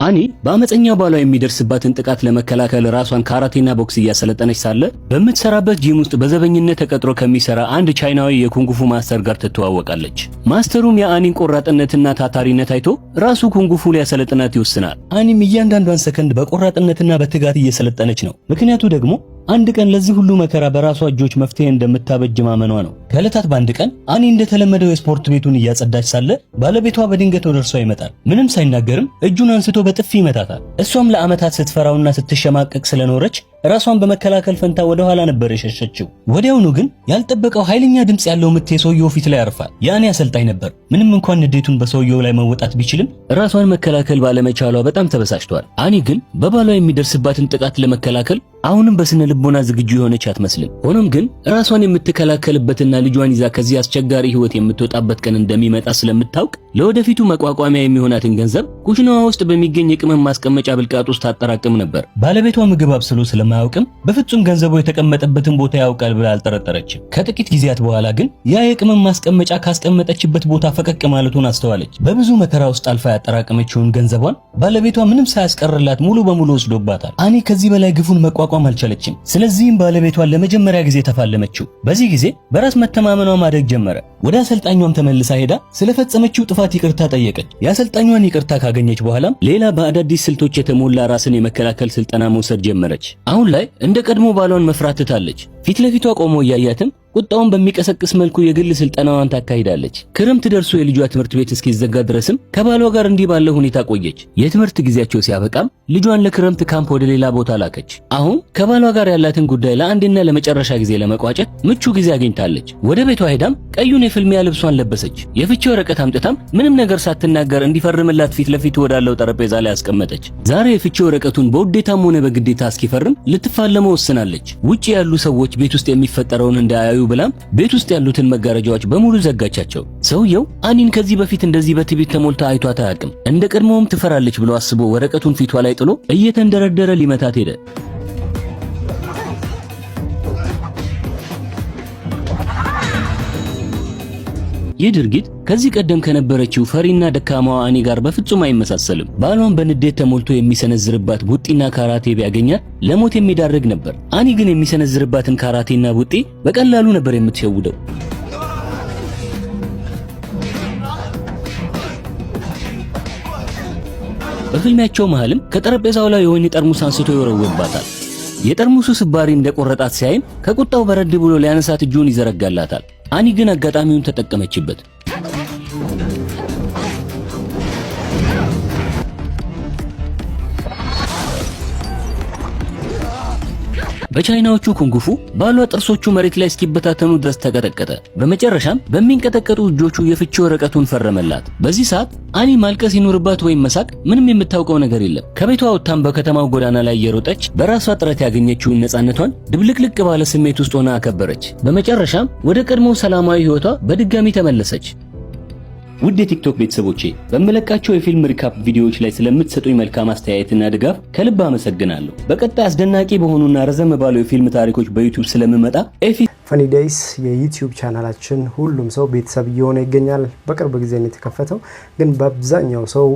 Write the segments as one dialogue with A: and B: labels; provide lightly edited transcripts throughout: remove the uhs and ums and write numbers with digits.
A: አኒ በአመፀኛ ባሏ የሚደርስባትን ጥቃት ለመከላከል ራሷን ካራቴና ቦክስ እያሰለጠነች ሳለ በምትሰራበት ጂም ውስጥ በዘበኝነት ተቀጥሮ ከሚሰራ አንድ ቻይናዊ የኩንጉፉ ማስተር ጋር ትተዋወቃለች። ማስተሩም የአኒን ቆራጥነትና ታታሪነት አይቶ ራሱ ኩንጉፉ ሊያሰለጥናት ይወስናል። አኒም እያንዳንዷን ሰከንድ በቆራጥነትና በትጋት እየሰለጠነች ነው። ምክንያቱ ደግሞ አንድ ቀን ለዚህ ሁሉ መከራ በራሷ እጆች መፍትሄ እንደምታበጅ ማመኗ ነው። ከዕለታት በአንድ ቀን አኒ እንደተለመደው የስፖርት ቤቱን እያጸዳች ሳለ ባለቤቷ በድንገት ወደ እርሷ ይመጣል። ምንም ሳይናገርም እጁን አንስቶ በጥፊ ይመታታል። እሷም ለዓመታት ስትፈራውና ስትሸማቀቅ ስለኖረች ራሷን በመከላከል ፈንታ ወደ ኋላ ነበር የሸሸችው። ወዲያውኑ ግን ያልጠበቀው ኃይለኛ ድምጽ ያለው ምት የሰውየው ፊት ላይ ያርፋል። የአኒ አሰልጣኝ ነበር። ምንም እንኳን ንዴቱን በሰውየው ላይ መወጣት ቢችልም ራሷን መከላከል ባለመቻሏ በጣም ተበሳጭቷል። አኒ ግን በባሏ የሚደርስባትን ጥቃት ለመከላከል አሁንም በስነ ልቦና ዝግጁ የሆነች አትመስልም። ሆኖም ግን ራሷን የምትከላከልበትና ልጇን ይዛ ከዚህ አስቸጋሪ ህይወት የምትወጣበት ቀን እንደሚመጣ ስለምታውቅ ለወደፊቱ መቋቋሚያ የሚሆናትን ገንዘብ ኩሽናዋ ውስጥ በሚገኝ የቅመም ማስቀመጫ ብልቃጥ ውስጥ ታጠራቅም ነበር። ባለቤቷ ምግብ አብስሎ ስለማያውቅም በፍጹም ገንዘቡ የተቀመጠበትን ቦታ ያውቃል ብላ አልጠረጠረችም። ከጥቂት ጊዜያት በኋላ ግን ያ የቅመም ማስቀመጫ ካስቀመጠችበት ቦታ ፈቀቅ ማለቱን አስተዋለች። በብዙ መከራ ውስጥ አልፋ ያጠራቀመችውን ገንዘቧን ባለቤቷ ምንም ሳያስቀርላት ሙሉ በሙሉ ወስዶባታል። አኒ ከዚህ በላይ ግፉን መቋቋም አልቻለችም። ስለዚህም ባለቤቷን ለመጀመሪያ ጊዜ ተፋለመችው። በዚህ ጊዜ በራስ መተማመኗ ማደግ ጀመረ። ወደ አሰልጣኟም ተመልሳ ሄዳ ስለፈጸመችው ጥፋት ይቅርታ ጠየቀች። የአሰልጣኟን ይቅርታ ካገኘች በኋላም ሌላ በአዳዲስ ስልቶች የተሞላ ራስን የመከላከል ስልጠና መውሰድ ጀመረች። አሁን ላይ እንደ ቀድሞ ባሏን መፍራት ትታለች። ፊት ለፊቷ ቆሞ እያያትም ቁጣውን በሚቀሰቅስ መልኩ የግል ስልጠናዋን ታካሂዳለች። ክረምት ደርሶ የልጇ ትምህርት ቤት እስኪዘጋ ድረስም ከባሏ ጋር እንዲህ ባለ ሁኔታ ቆየች። የትምህርት ጊዜያቸው ሲያበቃም ልጇን ለክረምት ካምፕ ወደ ሌላ ቦታ ላከች። አሁን ከባሏ ጋር ያላትን ጉዳይ ለአንድና ለመጨረሻ ጊዜ ለመቋጨት ምቹ ጊዜ አግኝታለች። ወደ ቤቷ ሄዳም ቀዩን የፍልሚያ ልብሷን ለበሰች። የፍቺ ወረቀት አምጥታም ምንም ነገር ሳትናገር እንዲፈርምላት ፊት ለፊቱ ወዳለው ጠረጴዛ ላይ አስቀመጠች። ዛሬ የፍቺ ወረቀቱን በውዴታም ሆነ በግዴታ እስኪፈርም ልትፋለመው ወስናለች። ውጪ ያሉ ሰዎች ቤት ውስጥ የሚፈጠረውን እንዳያዩ ብላም ቤት ውስጥ ያሉትን መጋረጃዎች በሙሉ ዘጋቻቸው። ሰውየው አኒን ከዚህ በፊት እንደዚህ በትዕቢት ተሞልታ አይቷት አያውቅም። እንደ ቀድሞውም ትፈራለች ብሎ አስቦ ወረቀቱን ፊቷ ላይ ጥሎ እየተንደረደረ ሊመታት ሄደ። ይህ ድርጊት ከዚህ ቀደም ከነበረችው ፈሪና ደካማዋ አኒ ጋር በፍጹም አይመሳሰልም። ባሏን በንዴት ተሞልቶ የሚሰነዝርባት ቡጢና ካራቴ ቢያገኛት ለሞት የሚዳርግ ነበር። አኒ ግን የሚሰነዝርባትን ካራቴና ቡጢ በቀላሉ ነበር የምትሸውደው። በፍልሚያቸው መሃልም ከጠረጴዛው ላይ የወይን ጠርሙስ አንስቶ ይወረውርባታል። የጠርሙሱ ስባሪ እንደቆረጣት ሲያይም ከቁጣው በረድ ብሎ ሊያነሳት እጁን ይዘረጋላታል። አኒ ግን አጋጣሚውን ተጠቀመችበት። በቻይናዎቹ ኩንጉፉ ባሏ ጥርሶቹ መሬት ላይ እስኪበታተኑ ድረስ ተቀጠቀጠ። በመጨረሻም በሚንቀጠቀጡ እጆቹ የፍቺ ወረቀቱን ፈረመላት። በዚህ ሰዓት አኒ ማልቀስ ይኑርባት ወይም መሳቅ ምንም የምታውቀው ነገር የለም። ከቤቷ ወጥታም በከተማው ጎዳና ላይ እየሮጠች በራሷ ጥረት ያገኘችውን ነፃነቷን ድብልቅልቅ ባለ ስሜት ውስጥ ሆና አከበረች። በመጨረሻም ወደ ቀድሞ ሰላማዊ ህይወቷ በድጋሚ ተመለሰች። ውድ የቲክቶክ ቤተሰቦቼ በመለቃቸው የፊልም ሪካፕ ቪዲዮዎች ላይ ስለምትሰጡኝ መልካም አስተያየትና ድጋፍ ከልብ አመሰግናለሁ። በቀጣይ አስደናቂ በሆኑና ረዘም ባሉ የፊልም ታሪኮች በዩቲዩብ ስለምመጣ
B: ፈኒ ዴይስ የዩቲዩብ ቻናላችን ሁሉም ሰው ቤተሰብ እየሆነ ይገኛል። በቅርብ ጊዜ ነው የተከፈተው፣ ግን በአብዛኛው ሰው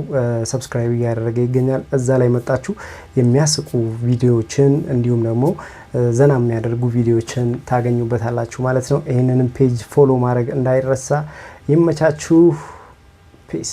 B: ሰብስክራይብ እያደረገ ይገኛል። እዛ ላይ መጣችሁ የሚያስቁ ቪዲዮዎችን እንዲሁም ደግሞ ዘና የሚያደርጉ ቪዲዮዎችን ታገኙበታላችሁ ማለት ነው። ይህንንም ፔጅ ፎሎ ማድረግ እንዳይረሳ። ይመቻችሁ። ፒስ